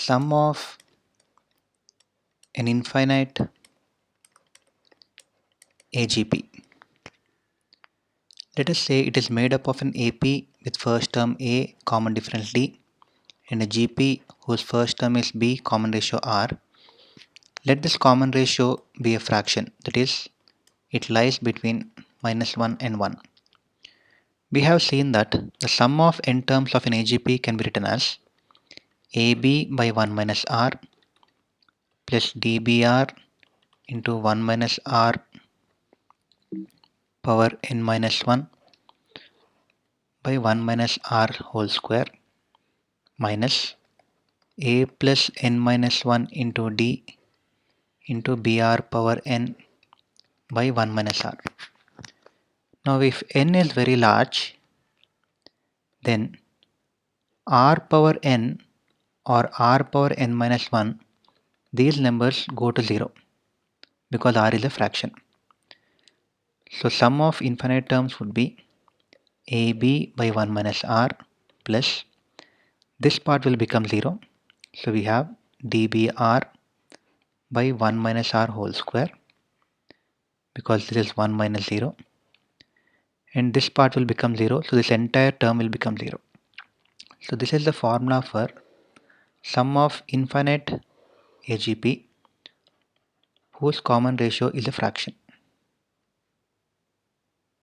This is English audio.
sum of an infinite AGP. Let us say it is made up of an AP with first term A, common difference D, and a GP whose first term is B, common ratio R. Let this common ratio be a fraction, that is, it lies between -1 and 1. We have seen that the sum of n terms of an AGP can be written as AB by 1 minus R plus dBr into 1 minus R power n minus 1 by 1 minus R whole square minus A plus n minus 1 into D into Br power n by 1 minus R. Now if n is very large, then R power n or R power n minus 1, these numbers go to 0 because R is a fraction. So sum of infinite terms would be AB by 1 minus R plus this part will become 0. So we have dBr by 1 minus R whole square because this is 1 minus 0, and this part will become 0, so this entire term will become 0. So this is the formula for sum of infinite AGP whose common ratio is a fraction.